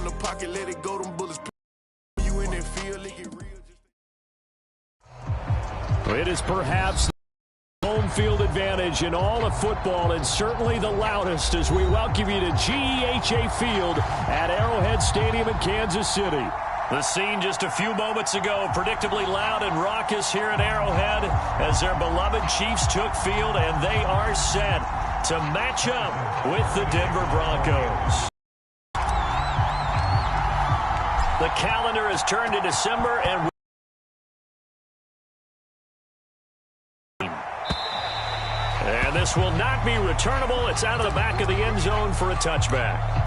the pocket, let it go, them bullets. You in that field, it get real. It is perhaps the home field advantage in all of football, and certainly the loudest as we welcome you to GEHA Field at Arrowhead Stadium in Kansas City. The scene just a few moments ago, predictably loud and raucous here at Arrowhead as their beloved Chiefs took field, and they are set to match up with the Denver Broncos. The calendar has turned to December, and this will not be returnable. It's out of the back of the end zone for a touchback.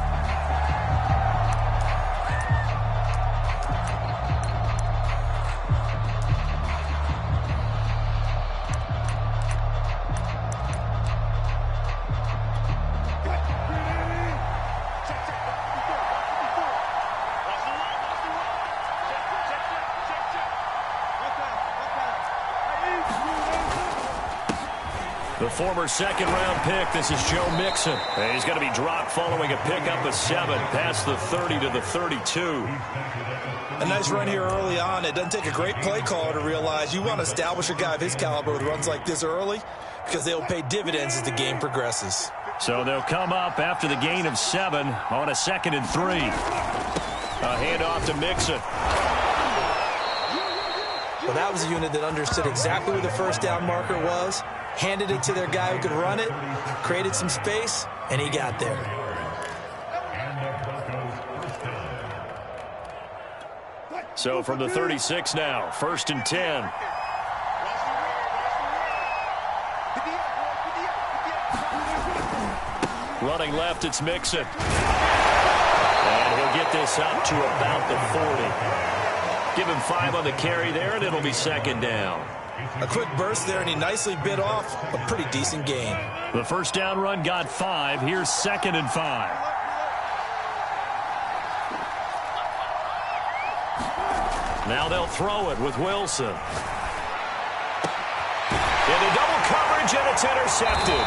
The former second-round pick, this is Joe Mixon. And he's going to be dropped following a pickup of 7 past the 30 to the 32. A nice run here early on. It doesn't take a great play caller to realize you want to establish a guy of his caliber with runs like this early because they'll pay dividends as the game progresses. So they'll come up after the gain of 7 on a 2nd and 3. A handoff to Mixon. Well, that was a unit that understood exactly where the first down marker was, handed it to their guy who could run it, created some space, and he got there. So from the 36 now, 1st and 10. Running left, it's Mixon. And he'll get this up to about the 40. Give him 5 on the carry there, and it'll be 2nd down. A quick burst there, and he nicely bit off a pretty decent gain. The first down run got 5. Here's 2nd and 5. Now they'll throw it with Wilson. Into double coverage, and it's intercepted.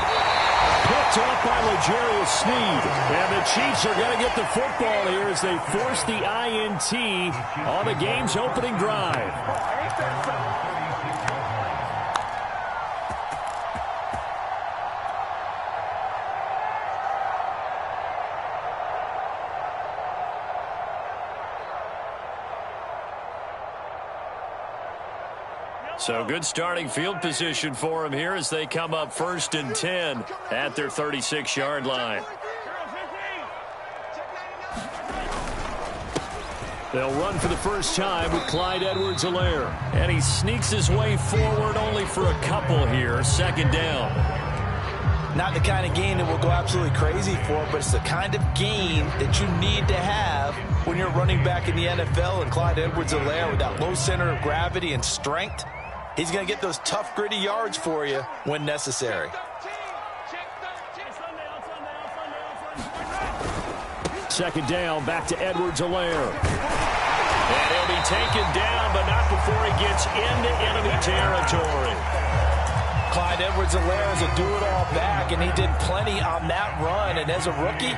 Picked up by L'Jarius Sneed. And the Chiefs are going to get the football here as they force the INT on the game's opening drive. So good starting field position for them here as they come up 1st and 10 at their 36-yard line. They'll run for the first time with Clyde Edwards-Helaire. And he sneaks his way forward only for a couple here. 2nd down. Not the kind of gain that will go absolutely crazy for, but it's the kind of gain that you need to have when you're running back in the NFL. And Clyde Edwards-Helaire, with that low center of gravity and strength, he's going to get those tough, gritty yards for you when necessary. Second down, back to Edwards-Helaire. And he'll be taken down, but not before he gets into enemy territory. Clyde Edwards-Helaire is a do-it-all back, and he did plenty on that run. And as a rookie,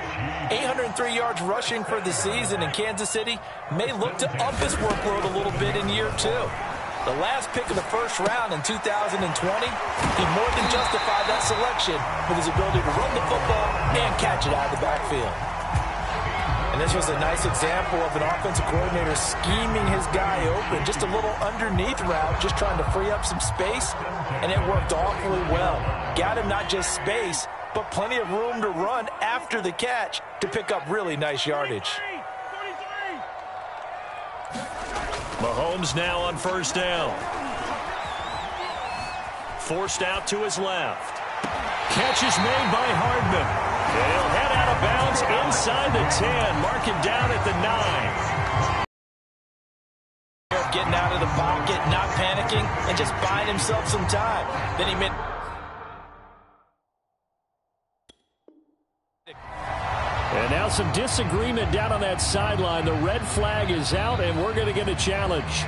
803 yards rushing for the season, in Kansas City may look to up his workload a little bit in year 2. The last pick of the first round in 2020, he more than justified that selection with his ability to run the football and catch it out of the backfield. And this was a nice example of an offensive coordinator scheming his guy open. Just a little underneath route, just trying to free up some space, and it worked awfully well. Got him not just space, but plenty of room to run after the catch to pick up really nice yardage. Mahomes now on 1st down. Forced out to his left. Catch is made by Hardman. And he'll head out of bounds inside the 10. Mark him down at the 9. Getting out of the pocket, not panicking, and just buying himself some time. Then he made... And now some disagreement down on that sideline. The red flag is out, and we're going to get a challenge.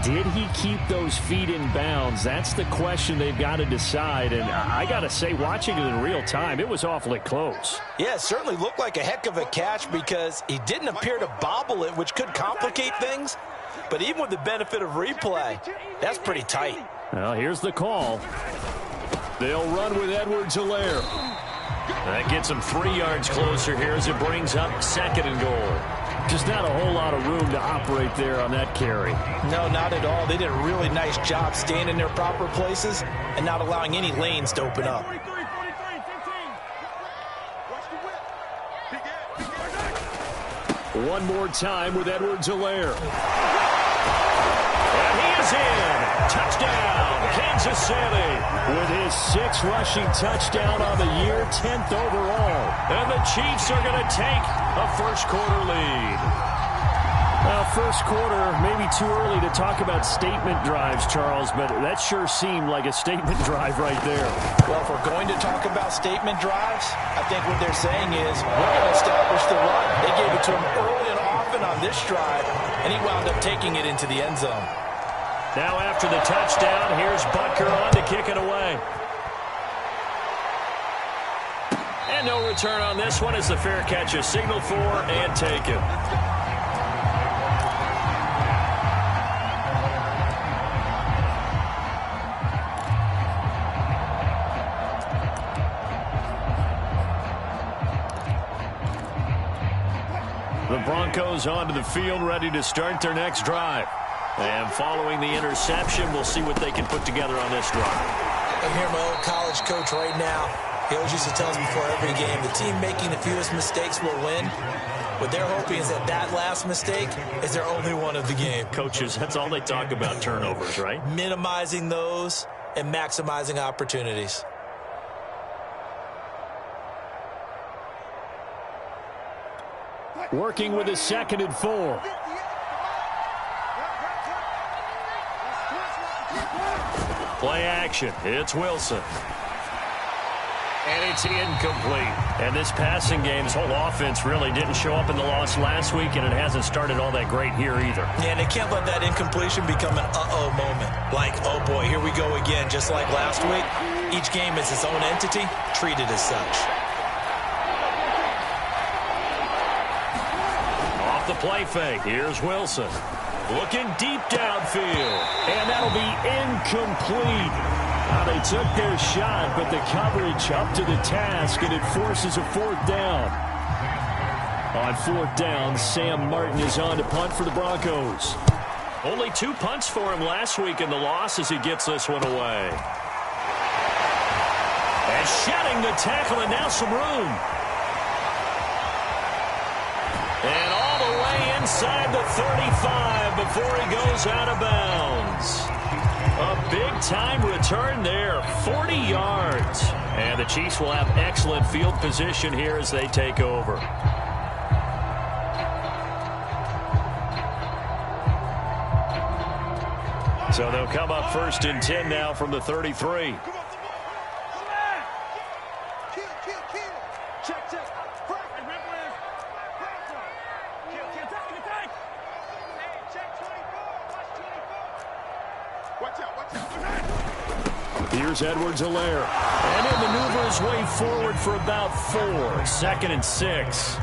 Did he keep those feet in bounds? That's the question they've got to decide. And I got to say, watching it in real time, it was awfully close. Yeah, it certainly looked like a heck of a catch because he didn't appear to bobble it, which could complicate things. But even with the benefit of replay, that's pretty tight. Well, here's the call. They'll run with Edwards-Helaire. That gets them 3 yards closer here as it brings up 2nd and goal. Just not a whole lot of room to operate there on that carry. No, not at all. They did a really nice job staying in their proper places and not allowing any lanes to open up. One more time with Edwards-Helaire. And he is in. Touchdown, Kansas City. With his 6th rushing touchdown on the year, 10th overall. And the Chiefs are going to take a first-quarter lead. Well, first quarter, maybe too early to talk about statement drives, Charles, but that sure seemed like a statement drive right there. Well, if we're going to talk about statement drives, I think what they're saying is we're going to establish the run. They gave it to him early and often on this drive, and he wound up taking it into the end zone. Now after the touchdown, here's Butker on to kick it away. And no return on this one as the fair catch is signaled for and taken. The Broncos onto the field, ready to start their next drive. And following the interception, we'll see what they can put together on this drive. I'm here, my old college coach right now. He always used to tell us before every game, the team making the fewest mistakes will win. What they're hoping is that that last mistake is their only one of the game. Coaches, that's all they talk about, turnovers, right? Minimizing those and maximizing opportunities. Working with a 2nd and 4. Play action. It's Wilson. And it's incomplete. And this passing game, this whole offense really didn't show up in the loss last week, and it hasn't started all that great here either. Yeah, and they can't let that incompletion become an uh-oh moment. Like, oh boy, here we go again, just like last week. Each game is its own entity, treated as such. Off the play fake, here's Wilson. Looking deep downfield, and that'll be incomplete. Now they took their shot, but the coverage up to the task, and it forces a 4th down. On 4th down, Sam Martin is on to punt for the Broncos. Only 2 punts for him last week in the loss as he gets this one away. And shedding the tackle, and now some room. And all the way inside the 35 before he goes out of bounds. A big-time return there, 40 yards. And the Chiefs will have excellent field position here as they take over. So they'll come up 1st and 10 now from the 33. Here's Edwards-Helaire. And he'll maneuver his way forward for about 4. 2nd and 6.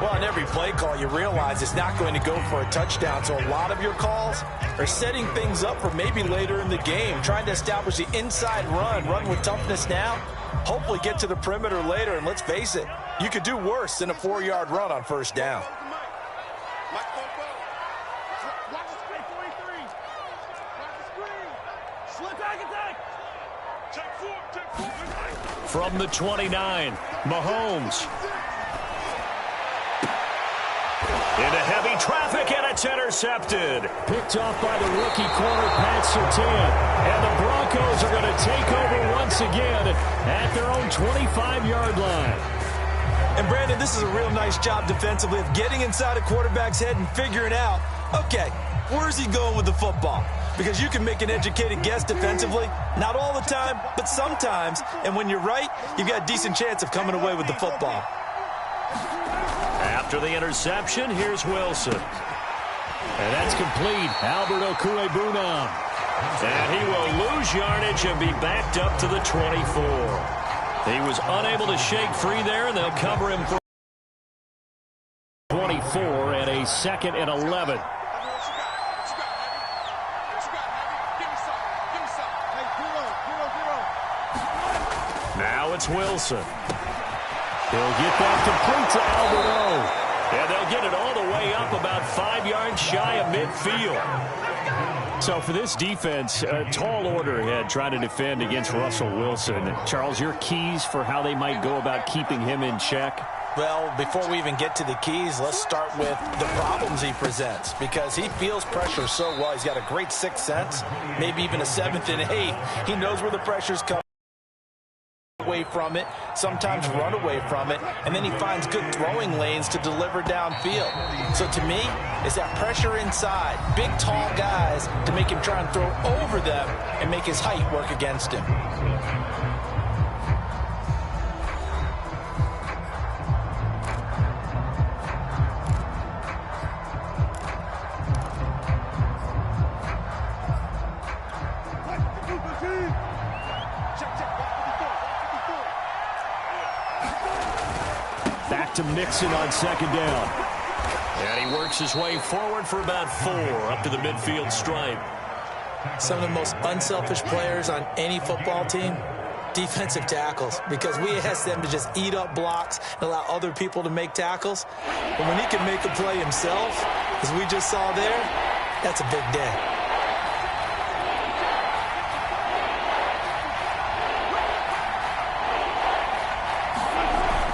Well, on every play call, you realize it's not going to go for a touchdown. So a lot of your calls are setting things up for maybe later in the game, trying to establish the inside run with toughness now, hopefully get to the perimeter later. And let's face it, you could do worse than a 4-yard run on 1st down. From the 29, Mahomes. Into heavy traffic, and it's intercepted. Picked off by the rookie corner, Pat Surtain. And the Broncos are going to take over once again at their own 25-yard line. And, Brandon, this is a real nice job defensively of getting inside a quarterback's head and figuring out, okay, where's he going with the football? Because you can make an educated guess defensively. Not all the time, but sometimes. And when you're right, you've got a decent chance of coming away with the football. After the interception, here's Wilson. And that's complete. Albert Okwuegbunam. And he will lose yardage and be backed up to the 24. He was unable to shake free there, and they'll cover him for 24 and a 2nd and 11. Now it's Wilson. He'll get that complete to Albert O. And they'll get it all the way up about 5 yards shy of midfield. So for this defense, a tall order ahead trying to defend against Russell Wilson. Charles, your keys for how they might go about keeping him in check? Well, before we even get to the keys, let's start with the problems he presents, because he feels pressure so well. He's got a great sixth sense, maybe even a 7th and 8th. He knows where the pressure's coming away from it, sometimes run away from it, and then he finds good throwing lanes to deliver downfield. So to me, it's that pressure inside, big tall guys to make him try and throw over them and make his height work against him. Back to Mixon on 2nd down. And he works his way forward for about 4 up to the midfield stripe. Some of the most unselfish players on any football team, defensive tackles, because we ask them to just eat up blocks and allow other people to make tackles. But when he can make a play himself, as we just saw there, that's a big day.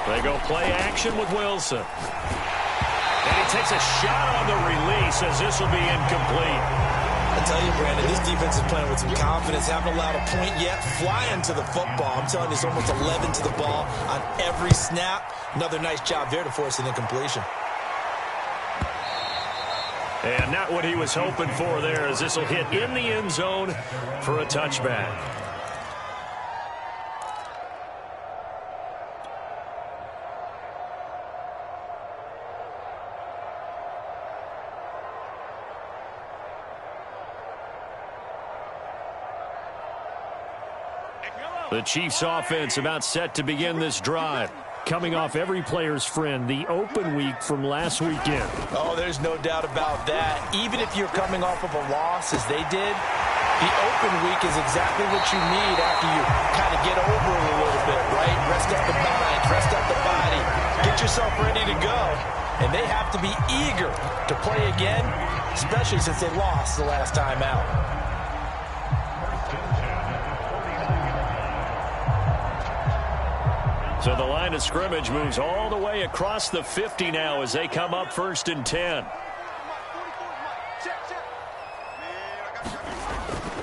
They go play action with Wilson. And he takes a shot on the release as this will be incomplete. I tell you, Brandon, this defense is playing with some confidence. Haven't allowed a point yet. Flying to the football. I'm telling you, it's almost 11 to the ball on every snap. Another nice job there to force an incompletion. And not what he was hoping for there, as this will hit in the end zone for a touchback. The Chiefs offense about set to begin this drive. Coming off every player's friend, the open week from last weekend. Oh, there's no doubt about that. Even if you're coming off of a loss, as they did, the open week is exactly what you need after you kind of get over it a little bit, right? Rest up the mind, rest up the body, get yourself ready to go. And they have to be eager to play again, especially since they lost the last time out. So the line of scrimmage moves all the way across the 50 now as they come up 1st and 10.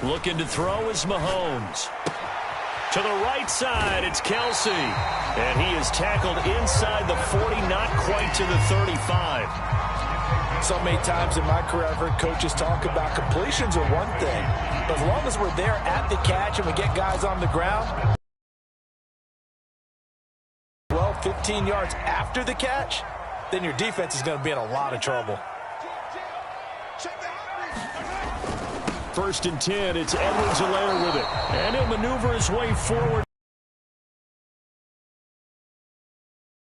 Looking to throw is Mahomes. To the right side, it's Kelsey. And he is tackled inside the 40, not quite to the 35. So many times in my career, I've heard coaches talk about completions are one thing. But as long as we're there at the catch and we get guys on the ground, 15 yards after the catch, then your defense is going to be in a lot of trouble. 1st and 10, it's Edwards-Helaire with it. And he'll maneuver his way forward.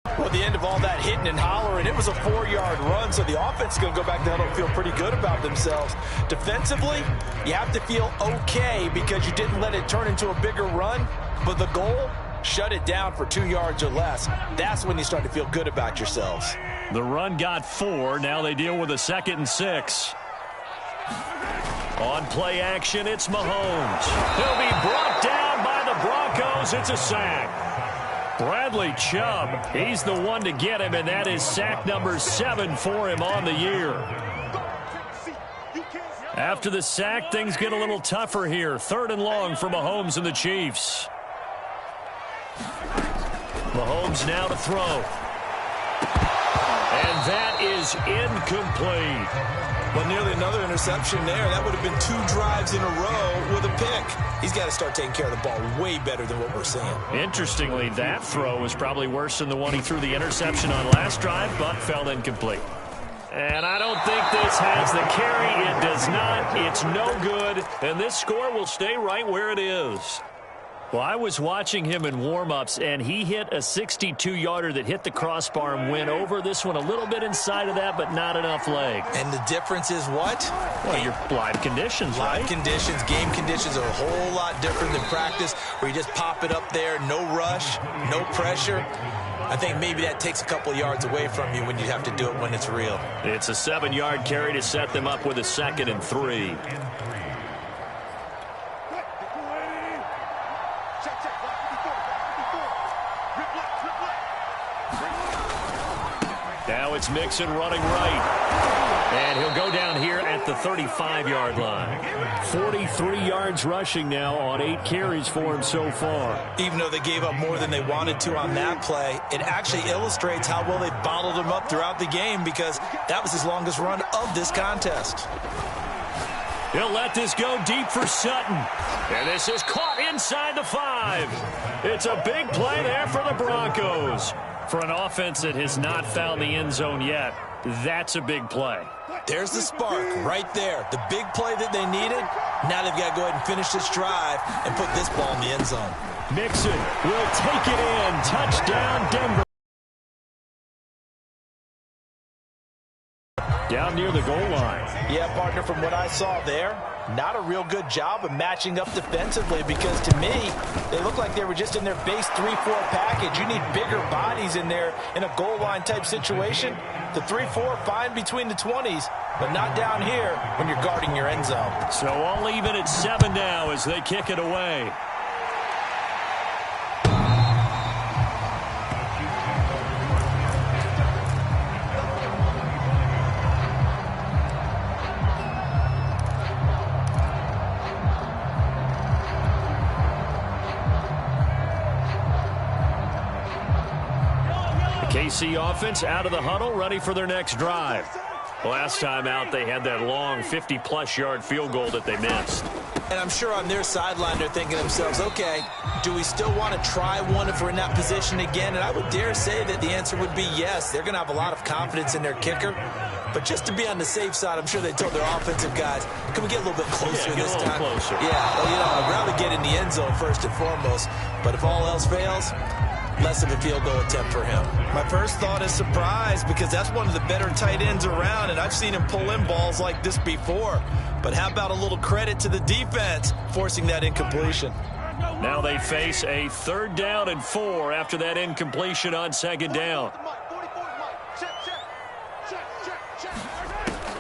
Well, the end of all that hitting and hollering, it was a 4-yard run, so the offense is going to go back to huddle and feel pretty good about themselves. Defensively, you have to feel okay because you didn't let it turn into a bigger run, but the goal, shut it down for 2 yards or less. That's when you start to feel good about yourselves. The run got 4. Now they deal with a 2nd and 6. On play action, it's Mahomes. He'll be brought down by the Broncos. It's a sack. Bradley Chubb, he's the one to get him, and that is sack number 7 for him on the year. After the sack, things get a little tougher here. 3rd and long for Mahomes and the Chiefs. Mahomes now to throw. And that is incomplete. But nearly another interception there. That would have been 2 drives in a row with a pick. He's got to start taking care of the ball way better than what we're seeing. Interestingly, that throw was probably worse than the one he threw the interception on last drive, but fell incomplete. And I don't think this has the carry. It does not. It's no good. And this score will stay right where it is. Well, I was watching him in warm-ups, and he hit a 62-yarder that hit the crossbar and went over. This one a little bit inside of that, but not enough leg. And the difference is what? Well, your live conditions, right? Live conditions, game conditions are a whole lot different than practice, where you just pop it up there, no rush, no pressure. I think maybe that takes a couple yards away from you when you have to do it when it's real. It's a 7-yard carry to set them up with a 2nd and 3. Now it's Mixon running right. And he'll go down here at the 35-yard line. 43 yards rushing now on 8 carries for him so far. Even though they gave up more than they wanted to on that play, it actually illustrates how well they bottled him up throughout the game, because that was his longest run of this contest. He'll let this go deep for Sutton. And this is caught inside the 5. It's a big play there for the Broncos. For an offense that has not found the end zone yet, that's a big play. There's the spark right there. The big play that they needed. Now they've got to go ahead and finish this drive and put this ball in the end zone. Mixon will take it in. Touchdown, Denver. Down near the goal line. Yeah, partner, from what I saw there, not a real good job of matching up defensively, because to me, they look like they were just in their base 3-4 package. You need bigger bodies in there in a goal line type situation. The 3-4, fine between the 20s, but not down here when you're guarding your end zone. So all even at 7 now as they kick it away. KC offense out of the huddle, ready for their next drive. Last time out, they had that long 50-plus yard field goal that they missed. And I'm sure on their sideline they're thinking to themselves, okay, do we still want to try one if we're in that position again? And I would dare say that the answer would be yes. They're going to have a lot of confidence in their kicker. But just to be on the safe side, I'm sure they told their offensive guys, can we get a little bit closer this time? Closer. Yeah, well, I'd rather get in the end zone first and foremost. But if all else fails, less of a field goal attempt for him. My first thought is surprise, because that's one of the better tight ends around, and I've seen him pull in balls like this before. But how about a little credit to the defense forcing that incompletion? Now they face a 3rd down and 4 after that incompletion on 2nd down.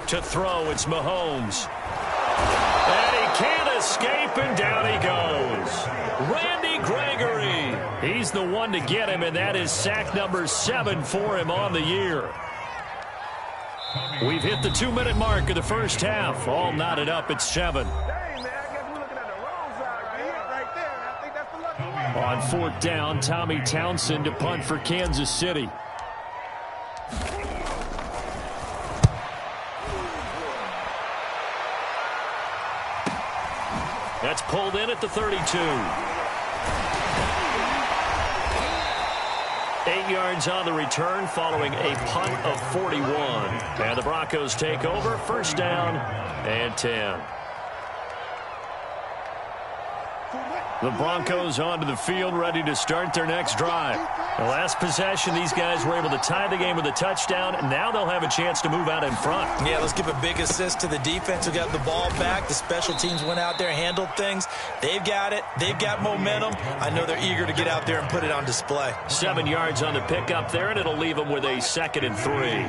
To throw, it's Mahomes. And he can't escape, and down he goes. Randy Gregory. He's the one to get him, and that is sack number 7 for him on the year. We've hit the 2-minute mark of the first half. All knotted up at 7. On 4th down, Tommy Townsend to punt for Kansas City. That's pulled in at the 32. 8 yards on the return following a punt of 41. And the Broncos take over. 1st down and 10. The Broncos onto the field, ready to start their next drive. The last possession, these guys were able to tie the game with a touchdown, and now they'll have a chance to move out in front. Yeah, let's give a big assist to the defense who got the ball back. The special teams went out there, handled things. They've got it. They've got momentum. I know they're eager to get out there and put it on display. 7 yards on the pickup there, and it'll leave them with a 2nd and 3.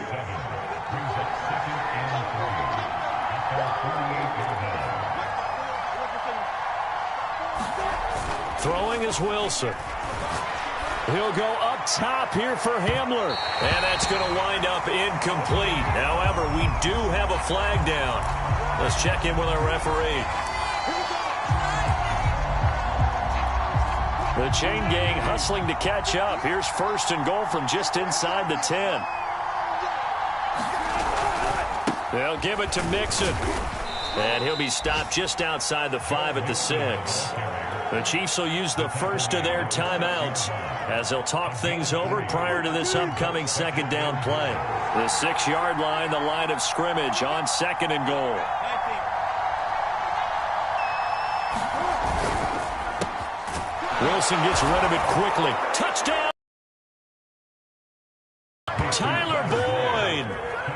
Throwing is Wilson. He'll go up top here for Hamler. And that's going to wind up incomplete. However, we do have a flag down. Let's check in with our referee. The chain gang hustling to catch up. Here's 1st and goal from just inside the 10. They'll give it to Mixon. And he'll be stopped just outside the 5 at the 6. The Chiefs will use the first of their timeouts as they'll talk things over prior to this upcoming second down play. The 6-yard line, the line of scrimmage on 2nd and goal. Wilson gets rid of it quickly. Touchdown! Tyler Boyd,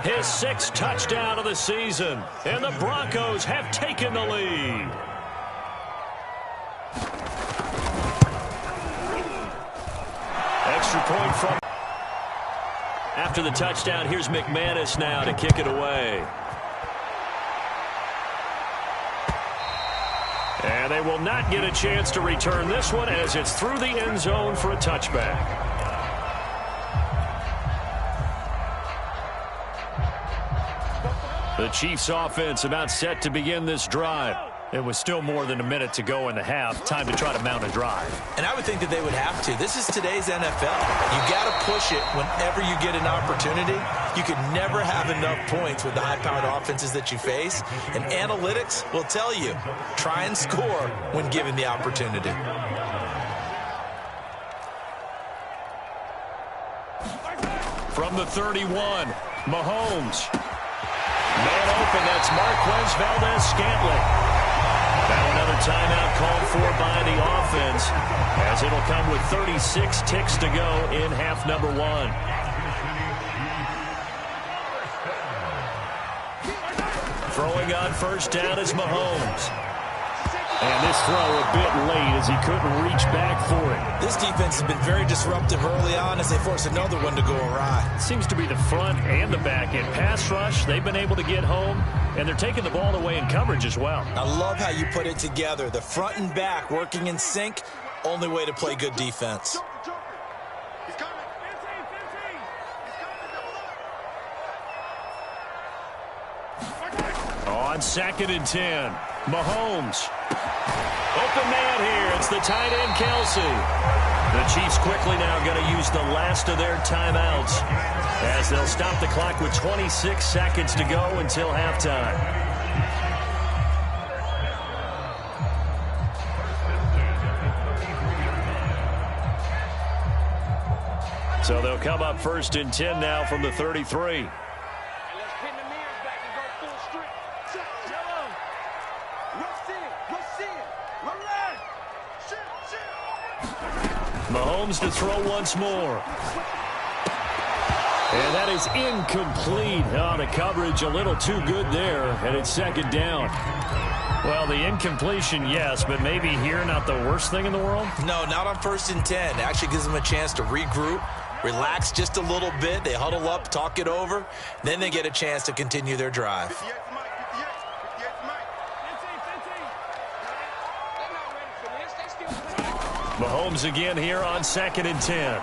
his 6th touchdown of the season, and the Broncos have taken the lead. Extra point from... After the touchdown, here's McManus now to kick it away. And they will not get a chance to return this one as it's through the end zone for a touchback. The Chiefs offense about set to begin this drive. It was still more than a minute to go in the half. Time to try to mount a drive. And I would think that they would have to. This is today's NFL. You got to push it whenever you get an opportunity. You can never have enough points with the high-powered offenses that you face. And analytics will tell you, try and score when given the opportunity. From the 31, Mahomes. Man open, that's Marquez Valdez-Scantling. Now another timeout called for by the offense as it'll come with 36 ticks to go in half number 1. Throwing on first down is Mahomes. And this throw a bit late as he couldn't reach back for it. This defense has been very disruptive early on as they force another one to go awry. Seems to be the front and the back end. Pass rush, they've been able to get home, and they're taking the ball away in coverage as well. I love how you put it together. The front and back working in sync, only way to play good defense. On 2nd and 10, Mahomes. Open man here. It's the tight end, Kelsey. The Chiefs quickly now going to use the last of their timeouts as they'll stop the clock with 26 seconds to go until halftime. So they'll come up 1st and 10 now from the 33. Mahomes to throw once more. And that is incomplete. Oh, the coverage a little too good there, and it's 2nd down. Well, the incompletion, yes, but maybe here not the worst thing in the world? No, not on 1st and 10. It actually gives them a chance to regroup, relax just a little bit. They huddle up, talk it over. Then they get a chance to continue their drive. Mahomes again here on 2nd and 10.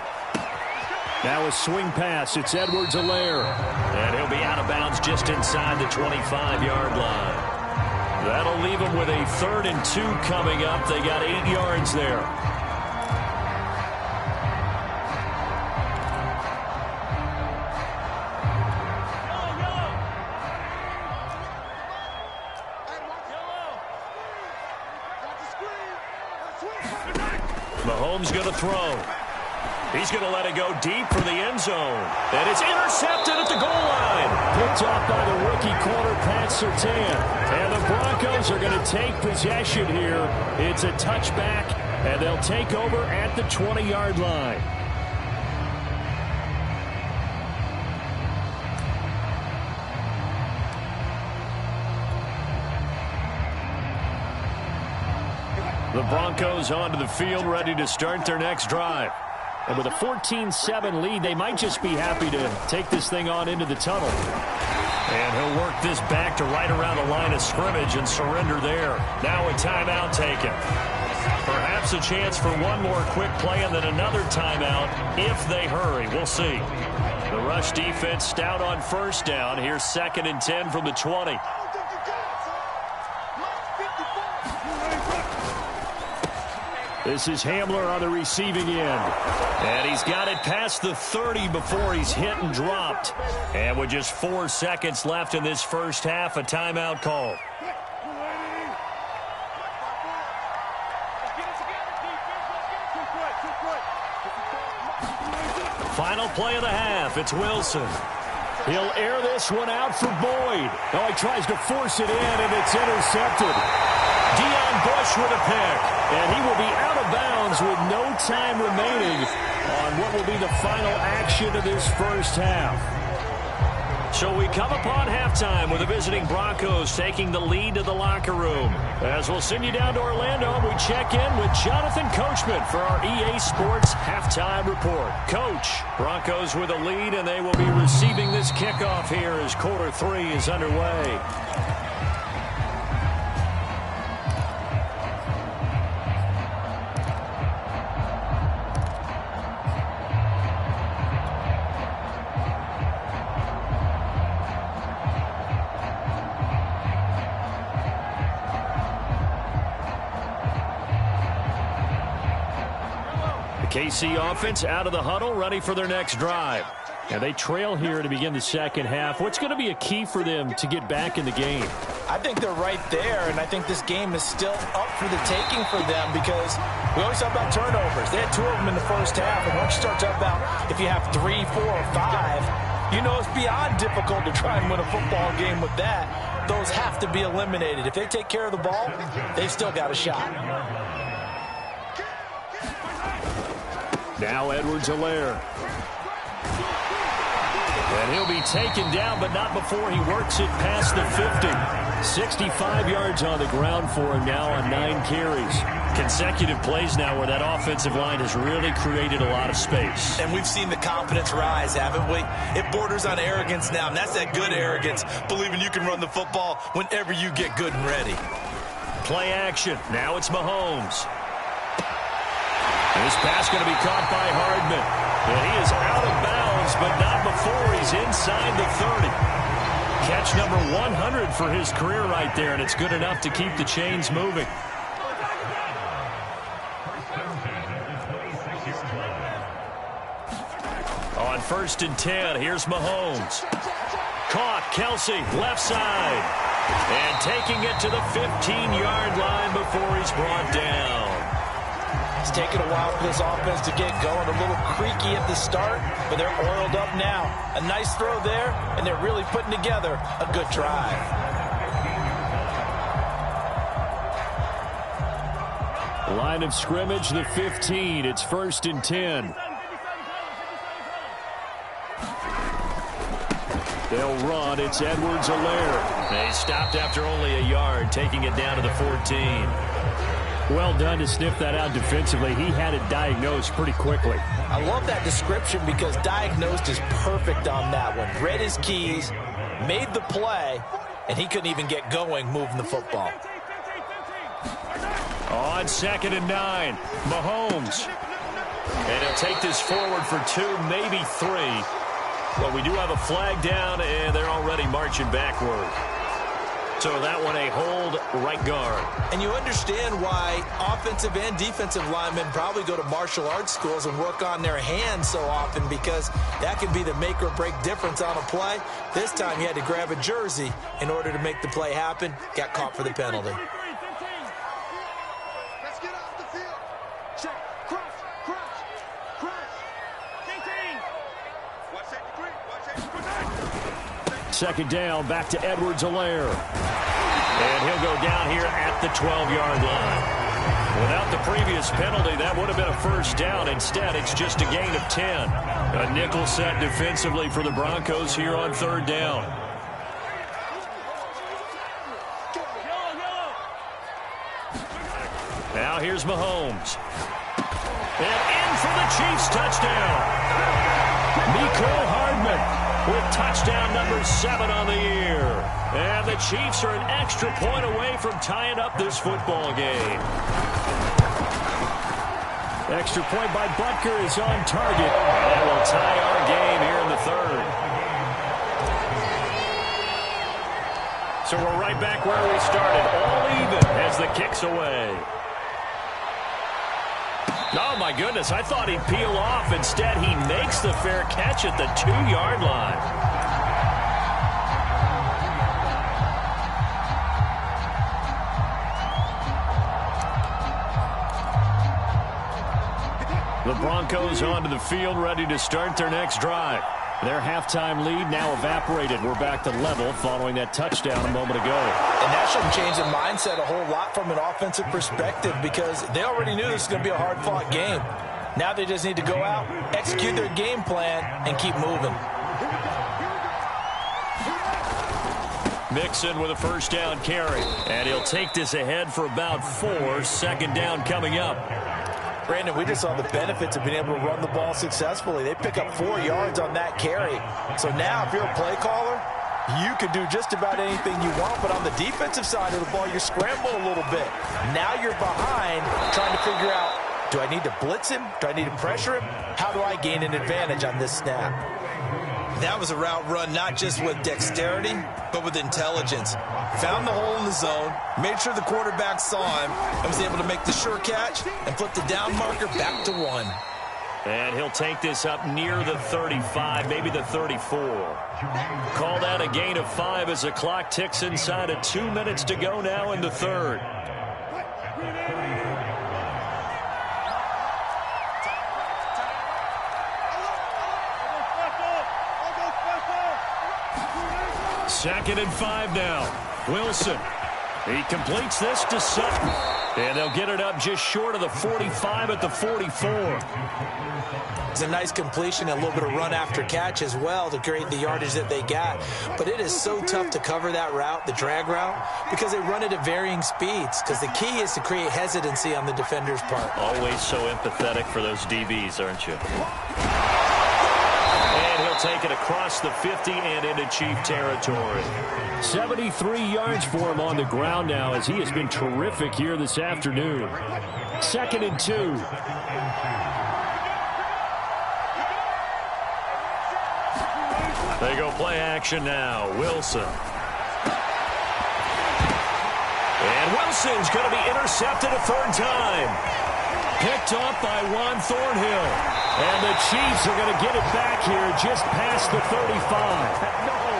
Now a swing pass. It's Edwards-Helaire. And he'll be out of bounds just inside the 25-yard line. That'll leave them with a 3rd and 2 coming up. They got 8 yards there. Mahomes going to throw. He's going to let it go deep for the end zone. And it's intercepted at the goal line. Picked off by the rookie corner, Pat Surtain. And the Broncos are going to take possession here. It's a touchback, and they'll take over at the 20-yard line. The Broncos onto the field, ready to start their next drive. And with a 14-7 lead, they might just be happy to take this thing on into the tunnel. And he'll work this back to right around the line of scrimmage and surrender there. Now a timeout taken. Perhaps a chance for one more quick play and then another timeout if they hurry. We'll see. The rush defense stout on first down. Here's 2nd and 10 from the 20. This is Hamler on the receiving end. And he's got it past the 30 before he's hit and dropped. And with just 4 seconds left in this first half, a timeout call. play of the half. It's Wilson. He'll air this one out for Boyd. Oh, he tries to force it in, and it's intercepted. Deion Bush with a pick, and he will be out of bounds with no time remaining on what will be the final action of this first half. So we come upon halftime with the visiting Broncos taking the lead to the locker room. As we'll send you down to Orlando, we check in with Jonathan Coachman for our EA Sports Halftime Report. Coach, Broncos with a lead, and they will be receiving this kickoff here as quarter 3 is underway. KC offense out of the huddle, ready for their next drive. And they trail here to begin the second half. What's going to be a key for them to get back in the game? I think they're right there, and I think this game is still up for the taking for them because we always talk about turnovers. They had 2 of them in the first half, and once you start talking about if you have 3, 4, or 5, you know it's beyond difficult to try and win a football game with that. Those have to be eliminated. If they take care of the ball, they've still got a shot. Now Edwards-Helaire. And he'll be taken down, but not before he works it past the 50. 65 yards on the ground for him now on 9 carries. Consecutive plays now where that offensive line has really created a lot of space. And we've seen the confidence rise, haven't we? It borders on arrogance now, and that's that good arrogance, believing you can run the football whenever you get good and ready. Play action. Now it's Mahomes. This pass going to be caught by Hardman. And he is out of bounds, but not before he's inside the 30. Catch number 100 for his career right there, and it's good enough to keep the chains moving. On 1st and 10, here's Mahomes. Caught, Kelsey, left side. And taking it to the 15-yard line before he's brought down. It's taken a while for this offense to get going. A little creaky at the start, but they're oiled up now. A nice throw there, and they're really putting together a good drive. Line of scrimmage, the 15. It's 1st and 10. They'll run. It's Edwards-Helaire. They stopped after only a yard, taking it down to the 14. Well done to sniff that out defensively. He had it diagnosed pretty quickly. I love that description because diagnosed is perfect on that one. Read his keys, made the play, and he couldn't even get going moving the football. On 2nd and 9, Mahomes. And he'll take this forward for 2, maybe 3. But we do have a flag down, and they're already marching backward. So that one a hold right guard. And you understand why offensive and defensive linemen probably go to martial arts schools and work on their hands so often, because that can be the make or break difference on a play. This time he had to grab a jersey in order to make the play happen. Got caught for the penalty. Let's get off the field. Check. Cross. Watch that. 2nd down, back to Edwards-Helaire. And he'll go down here at the 12-yard line. Without the previous penalty, that would have been a 1st down. Instead, it's just a gain of 10. A nickel set defensively for the Broncos here on 3rd down. Now here's Mahomes. And in for the Chiefs touchdown. Mecole Hardman with touchdown number 7 on the year. And the Chiefs are an extra point away from tying up this football game. Extra point by Butker is on target. And will tie our game here in the 3rd. So we're right back where we started. All even as the kick's away. Oh, my goodness. I thought he'd peel off. Instead, he makes the fair catch at the 2-yard line. The Broncos onto the field, ready to start their next drive. Their halftime lead now evaporated. We're back to level following that touchdown a moment ago. And that should change the mindset a whole lot from an offensive perspective because they already knew this was going to be a hard-fought game. Now they just need to go out, execute their game plan, and keep moving. Mixon with a first down carry. And he'll take this ahead for about 4. Second down coming up. Brandon, we just saw the benefits of being able to run the ball successfully. They pick up 4 yards on that carry. So now if you're a play caller, you can do just about anything you want. But on the defensive side of the ball, you're scrambling a little bit. Now you're behind trying to figure out, do I need to blitz him? Do I need to pressure him? How do I gain an advantage on this snap? That was a route run not just with dexterity, but with intelligence. Found the hole in the zone, made sure the quarterback saw him, and was able to make the sure catch and flip the down marker back to 1. And he'll take this up near the 35, maybe the 34. Call that a gain of 5 as the clock ticks inside of 2 minutes to go now in the third. Second and 5 now. Wilson. He completes this to Sutton. And they'll get it up just short of the 45 at the 44. It's a nice completion, a little bit of run after catch as well to create the yardage that they got. But it is so tough to cover that route, the drag route, because they run it at varying speeds. Because the key is to create hesitancy on the defender's part. Always so empathetic for those DBs, aren't you? Take it across the 50 and into Chief territory. 73 yards for him on the ground now as he has been terrific here this afternoon. Second and 2. They go play action now. Wilson. And Wilson's going to be intercepted a third time. Picked up by Juan Thornhill. And the Chiefs are going to get it back here just past the 35.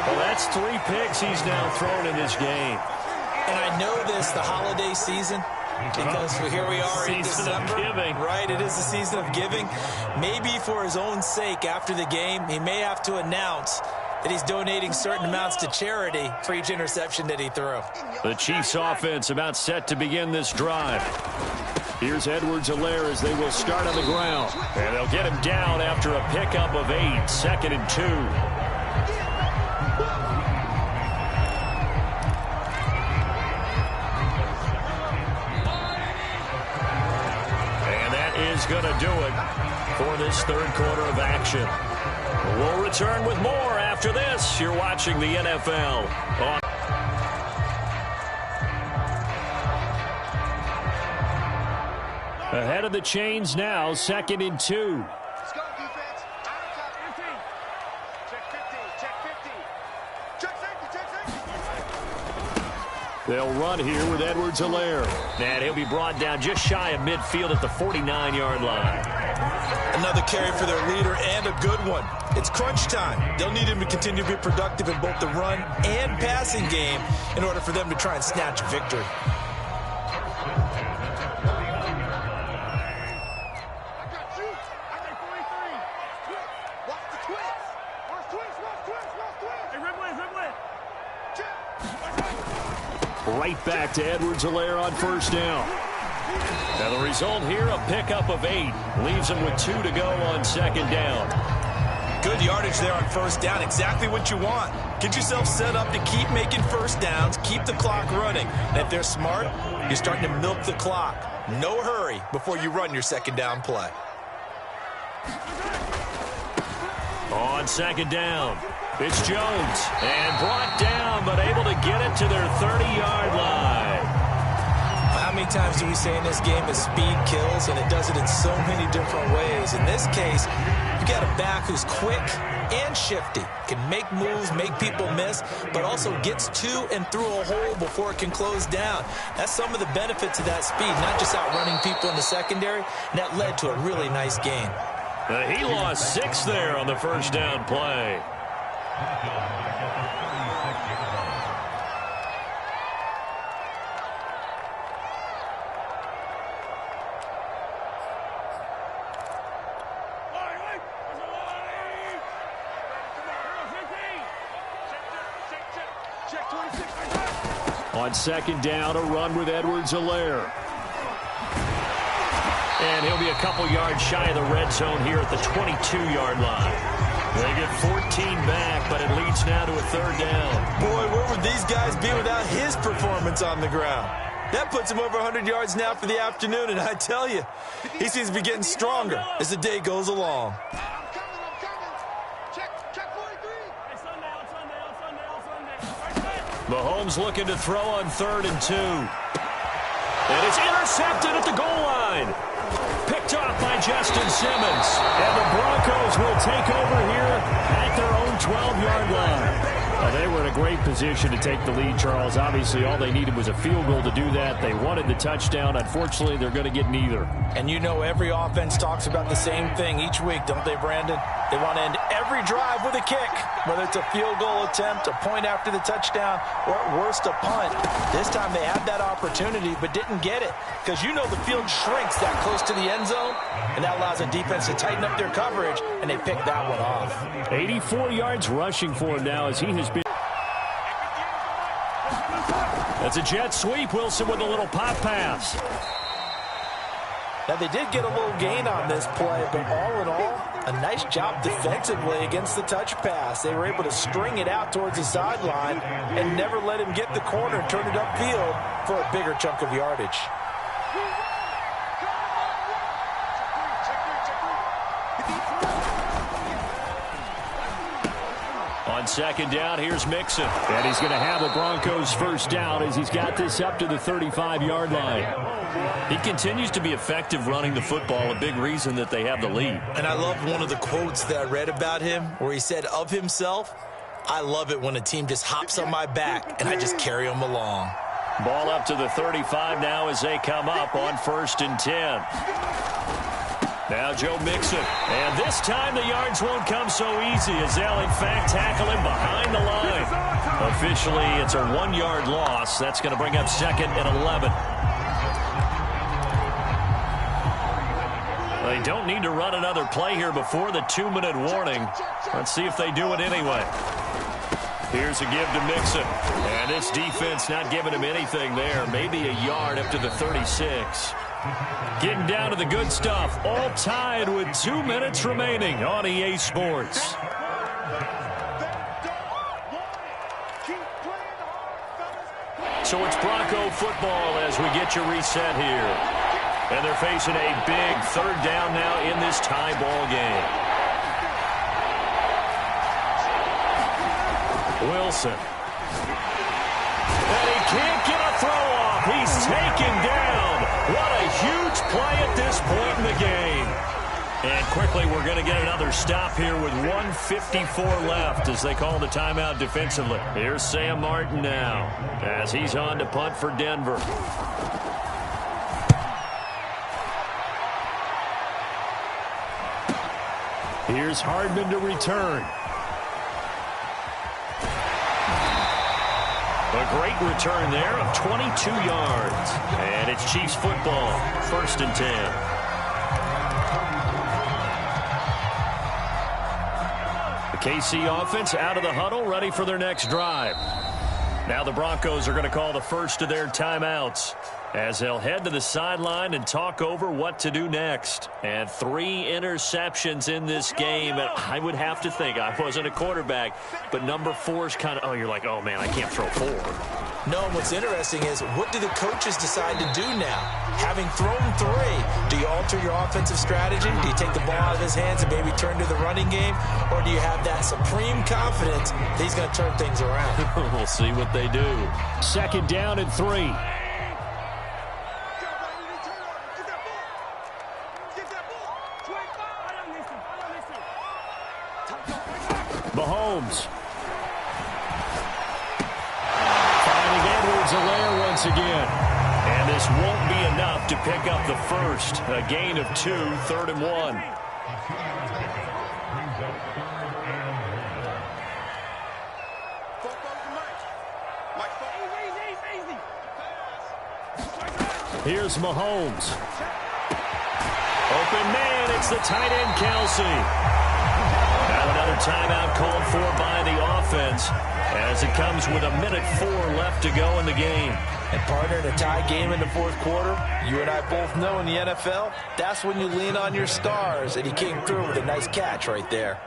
Well, that's 3 picks he's now thrown in this game. And I know this, the holiday season, because here we are in December. Season of giving. Right, it is the season of giving. Maybe for his own sake after the game, he may have to announce that he's donating certain amounts to charity for each interception that he threw. The Chiefs offense about set to begin this drive. Here's Edwards-Helaire as they will start on the ground. And they'll get him down after a pickup of 8. Second and 2. And that is going to do it for this third quarter of action. We'll return with more after this. You're watching the NFL on ahead of the chains now, second and 2. Let's go, defense. Out of top 15. Check 15. Check 15. Check safety. Check safety. They'll run here with Edwards-Helaire. And he'll be brought down just shy of midfield at the 49-yard line. Another carry for their leader and a good one. It's crunch time. They'll need him to continue to be productive in both the run and passing game in order for them to try and snatch a victory. Right back to Edwards-Helaire on first down. Now the result here, a pickup of 8. Leaves him with 2 to go on second down. Good yardage there on first down. Exactly what you want. Get yourself set up to keep making first downs, keep the clock running. And if they're smart, you're starting to milk the clock. No hurry before you run your second down play. On second down, it's Jones. And brought down, but able to get it to their 30-yard line. How many times do we say in this game that speed kills, and it does it in so many different ways? In this case, you got a back who's quick and shifty, can make moves, make people miss, but also gets to and through a hole before it can close down. That's some of the benefits of that speed, not just outrunning people in the secondary, and that led to a really nice gain. He lost 6 there on the first down play. Check 26. On second down, a run with Edwards-Helaire. And he'll be a couple yards shy of the red zone here at the 22-yard line. They get 14 back, but it leads now to a third down. Boy, where would these guys be without his performance on the ground? That puts him over 100 yards now for the afternoon, and I tell you, he seems to be getting stronger as the day goes along. I'm coming. Check 43. Mahomes looking to throw on 3rd and 2. And it's intercepted at the goal line. Picked off by Justin Simmons. And the Broncos will take over here at their own 12-yard line. They were in a great position to take the lead, Charles. Obviously, all they needed was a field goal to do that. They wanted the touchdown. Unfortunately, they're going to get neither. And you know every offense talks about the same thing each week, don't they, Brandon? They want to end every drive with a kick, whether it's a field goal attempt, a point after the touchdown, or at worst a punt. This time they had that opportunity but didn't get it because you know the field shrinks that close to the end zone, and that allows the defense to tighten up their coverage, and they picked that one off. 84 yards rushing for him now as he has been. That's a jet sweep. Wilson with a little pop pass. Now, they did get a little gain on this play, but all in all, a nice job defensively against the touch pass. They were able to string it out towards the sideline and never let him get the corner and turn it upfield for a bigger chunk of yardage. On second down, here's Mixon. And he's going to have the Broncos first down as he's got this up to the 35-yard line. He continues to be effective running the football, a big reason that they have the lead. And I love one of the quotes that I read about him where he said of himself, "I love it when a team just hops on my back and I just carry them along." Ball up to the 35 now as they come up on 1st and 10. Now Joe Mixon. And this time the yards won't come so easy as they'll in fact tackle him behind the line. Officially, it's a 1-yard loss. That's going to bring up 2nd and 11. They don't need to run another play here before the 2-minute warning. Let's see if they do it anyway. Here's a give to Mixon. And this defense not giving him anything there. Maybe a yard up to the 36. Getting down to the good stuff. All tied with 2 minutes remaining on EA Sports. So it's Bronco football as we get you reset here. And they're facing a big 3rd down now in this tie ball game. Wilson. And he can't get a throw off. He's taken down. What a huge play at this point in the game. And quickly we're going to get another stop here with 1:54 left as they call the timeout defensively. Here's Sam Martin now as he's on to punt for Denver. Here's Hardman to return. A great return there of 22 yards. And it's Chiefs football, 1st and 10. The KC offense out of the huddle, ready for their next drive. Now the Broncos are going to call the first of their timeouts as they'll head to the sideline and talk over what to do next. And 3 interceptions in this game. And I would have to think, I wasn't a quarterback, but number 4 is kind of, oh, you're like, oh, man, I can't throw 4. No, what's interesting is what do the coaches decide to do now? Having thrown 3, do you alter your offensive strategy? Do you take the ball out of his hands and maybe turn to the running game? Or do you have that supreme confidence that he's going to turn things around? We'll see what they do. 2nd down and 3. Mahomes. Finding Edwards-Helaire once again. And this won't be enough to pick up the first. A gain of 2, 3rd and 1. Here's Mahomes. Open man, it's the tight end, Kelsey. Now another timeout called for by the offense. offense as it comes with 1:04 left to go in the game. And partner, in a tie game in the fourth quarter, you and I both know in the NFL, that's when you lean on your stars, and he came through with a nice catch right there.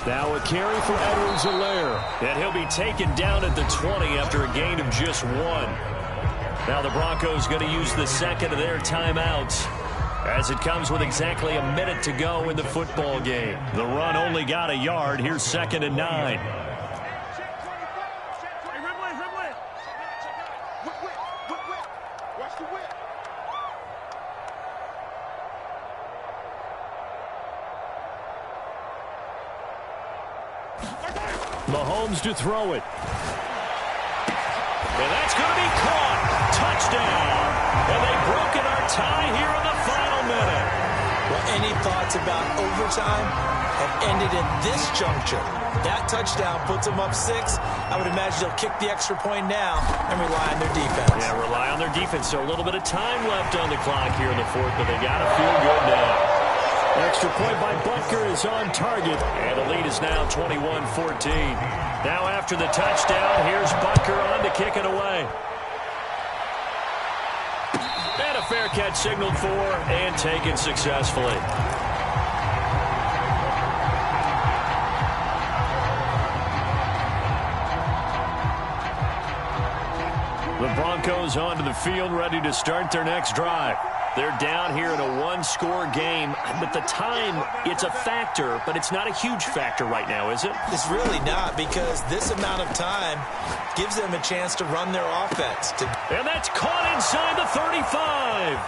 Now a carry for Edwards-Helaire, and he'll be taken down at the 20 after a gain of just 1. Now the Broncos going to use the second of their timeouts as it comes with exactly a minute to go in the football game. The run only got a yard. Here's 2nd and 9. Mahomes to throw it. And that's going to be caught. Touchdown. And they've broken our tie here in the final minute. Well, any thoughts about overtime have ended at this juncture. That touchdown puts them up 6. I would imagine they'll kick the extra point now and rely on their defense. Yeah, rely on their defense. So a little bit of time left on the clock here in the fourth, but they got to feel good now. Extra point by Butker is on target, and the lead is now 21-14. Now after the touchdown, here's Butker on to kick it away. And a fair catch signaled for and taken successfully. The Broncos onto the field, ready to start their next drive. They're down here in a one-score game. But the time, it's a factor, but it's not a huge factor right now, is it? It's really not, because this amount of time gives them a chance to run their offense. And that's caught inside the 35.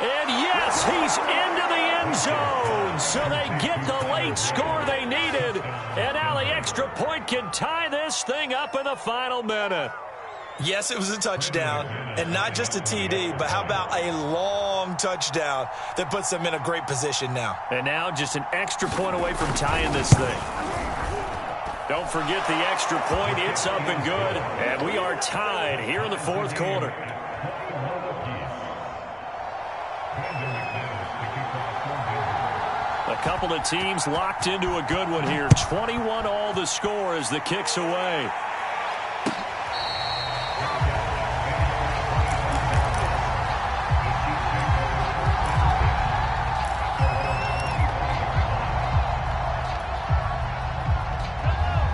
And yes, he's into the end zone. So they get the late score they needed. And now the extra point can tie this thing up in the final minute. Yes, it was a touchdown, and not just a TD, but how about a long touchdown that puts them in a great position now. And now just an extra point away from tying this thing. Don't forget the extra point. It's up and good, and we are tied here in the fourth quarter. A couple of teams locked into a good one here. 21 all the score as the kick's away.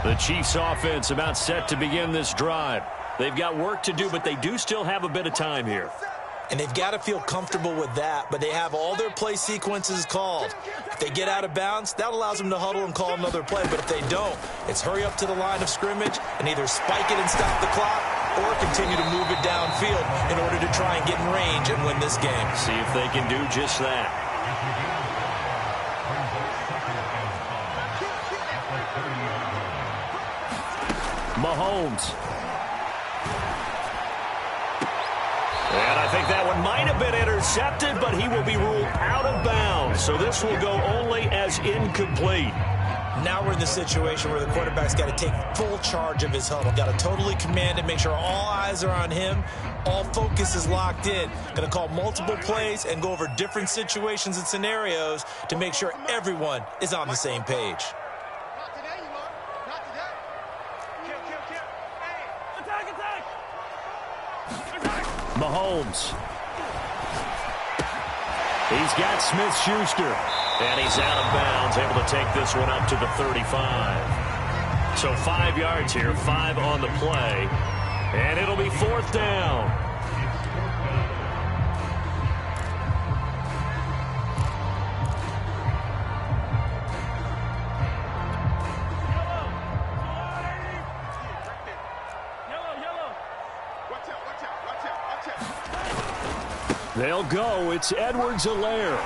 The Chiefs offense about set to begin this drive. They've got work to do, but they do still have a bit of time here. And they've got to feel comfortable with that, but they have all their play sequences called. If they get out of bounds, that allows them to huddle and call another play. But if they don't, it's hurry up to the line of scrimmage and either spike it and stop the clock or continue to move it downfield in order to try and get in range and win this game. See if they can do just that. Mahomes. And I think that one might have been intercepted, but he will be ruled out of bounds. So this will go only as incomplete. Now we're in the situation where the quarterback's got to take full charge of his huddle. Got to totally command it, make sure all eyes are on him. All focus is locked in. Going to call multiple plays and go over different situations and scenarios to make sure everyone is on the same page. Mahomes. He's got Smith-Schuster. And he's out of bounds, able to take this one up to the 35. So 5 yards here, 5 on the play. And it'll be fourth down. They'll go. It's Edwards-Helaire.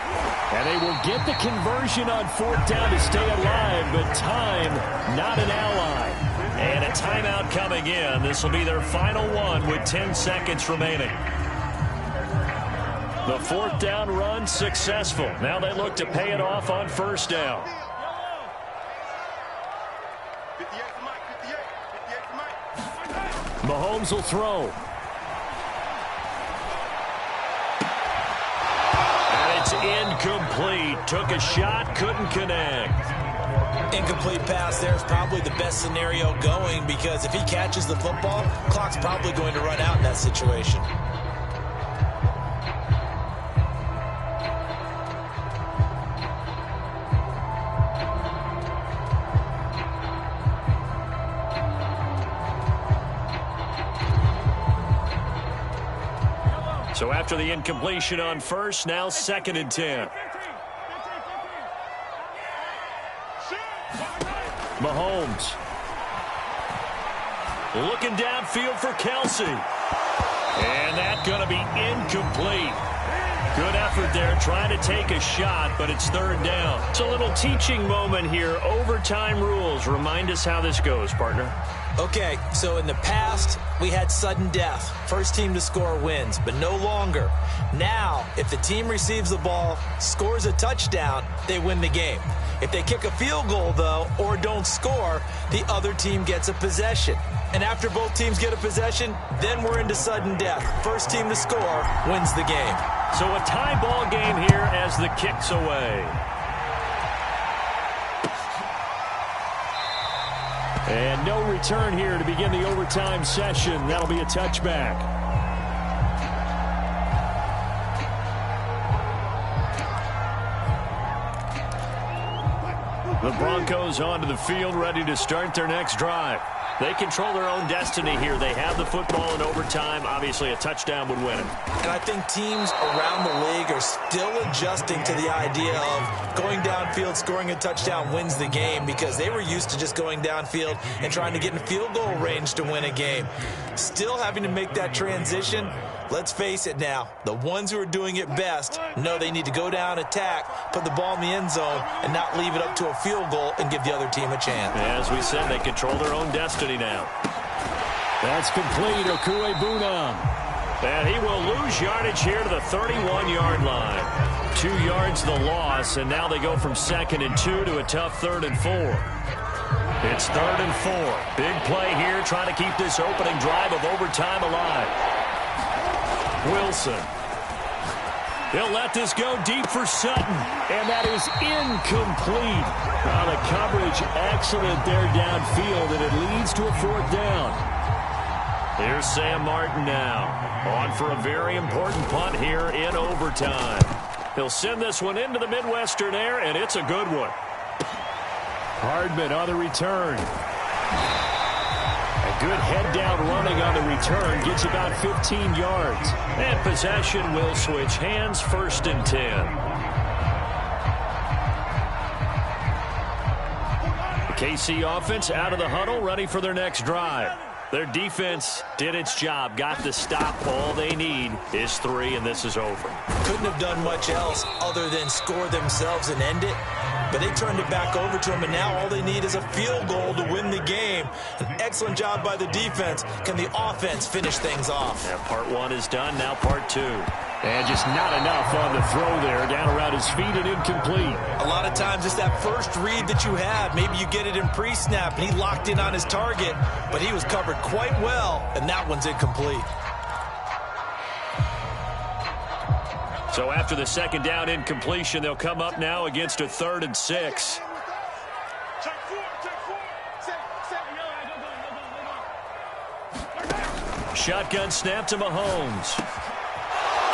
And they will get the conversion on fourth down to stay alive, but time, not an ally. And a timeout coming in. This will be their final one with 10 seconds remaining. The fourth down run successful. Now they look to pay it off on first down. 58 for Mike, 58 for Mike. Mahomes will throw. It's incomplete. Took a shot, couldn't connect. Incomplete pass there is probably the best scenario going, because if he catches the football, clock's probably going to run out in that situation. So after the incompletion on first, now 2nd and 10. Mahomes. Looking downfield for Kelsey. And that's going to be incomplete. Good effort there, trying to take a shot, but it's 3rd down. It's a little teaching moment here. Overtime rules. Remind us how this goes, partner. Okay, so in the past, we had sudden death. First team to score wins, but no longer. Now, if the team receives the ball, scores a touchdown, they win the game. If they kick a field goal, though, or don't score, the other team gets a possession. And after both teams get a possession, then we're into sudden death. First team to score wins the game. So a tie ball game here as the kick's away. And no return here to begin the overtime session. That'll be a touchback. The Broncos onto the field, ready to start their next drive. They control their own destiny here. They have the football in overtime. Obviously, a touchdown would win it. And I think teams around the league are still adjusting to the idea of going downfield, scoring a touchdown wins the game, because they were used to just going downfield and trying to get in field goal range to win a game. Still having to make that transition. Let's face it now, the ones who are doing it best know they need to go down, attack, put the ball in the end zone, and not leave it up to a field goal and give the other team a chance. As we said, they control their own destiny now. That's complete, Okuebunam. And he will lose yardage here to the 31-yard line. 2 yards the loss, and now they go from 2nd and 2 to a tough 3rd and 4. It's 3rd and 4. Big play here, trying to keep this opening drive of overtime alive. Wilson. He'll let this go deep for Sutton, and that is incomplete. Now the coverage excellent there downfield, and it leads to a 4th down. Here's Sam Martin now, on for a very important punt here in overtime. He'll send this one into the Midwestern air, and it's a good one. Hardman on the return. A good head-down running on the return. Gets about 15 yards. And possession will switch hands, 1st and 10. The KC offense out of the huddle, ready for their next drive. Their defense did its job, got the stop. All they need is 3, and this is over. Couldn't have done much else other than score themselves and end it. But they turned it back over to them, and now all they need is a field goal to win the game. An excellent job by the defense. Can the offense finish things off? Yeah, part 1 is done, now part 2. And just not enough on the throw there, down around his feet and incomplete. A lot of times it's that first read that you have. Maybe you get it in pre-snap, and he locked in on his target, but he was covered quite well, and that one's incomplete. So after the 2nd down incompletion, they'll come up now against a 3rd and 6. Shotgun snap to Mahomes.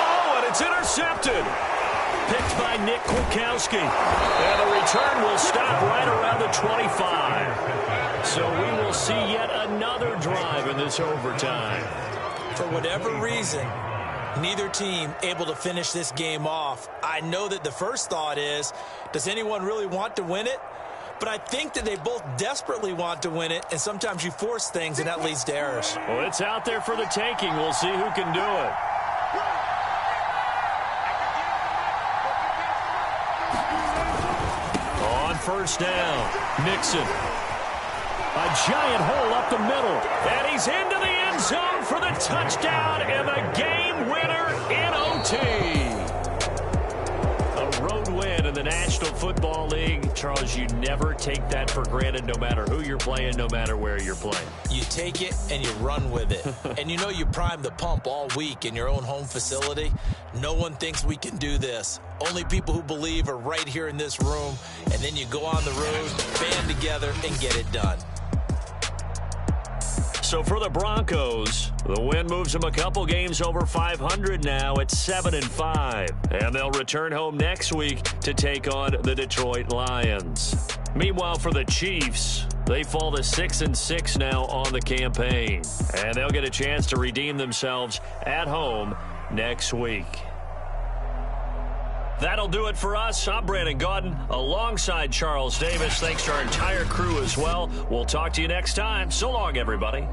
Oh, and it's intercepted. Picked by Nick Kwiatkowski. And the return will stop right around the 25. So we will see yet another drive in this overtime. For whatever reason, neither team able to finish this game off. I know that the first thought is, does anyone really want to win it? But I think that they both desperately want to win it, and sometimes you force things, and that leads to errors. Well, it's out there for the taking. We'll see who can do it. On 1st down, Mixon. A giant hole up the middle, and he's into the end zone for the touchdown and the game winner in OT. A road win in the National Football League, Charles, you never take that for granted no matter who you're playing, no matter where you're playing. You take it and you run with it. And you know you prime the pump all week in your own home facility. No one thinks we can do this. Only people who believe are right here in this room. And then you go on the road, band together, and get it done. So for the Broncos, the win moves them a couple games over 500 now at 7-5. And they'll return home next week to take on the Detroit Lions. Meanwhile, for the Chiefs, they fall to 6-6 now on the campaign. And they'll get a chance to redeem themselves at home next week. That'll do it for us. I'm Brandon Gaudin alongside Charles Davis. Thanks to our entire crew as well. We'll talk to you next time. So long, everybody.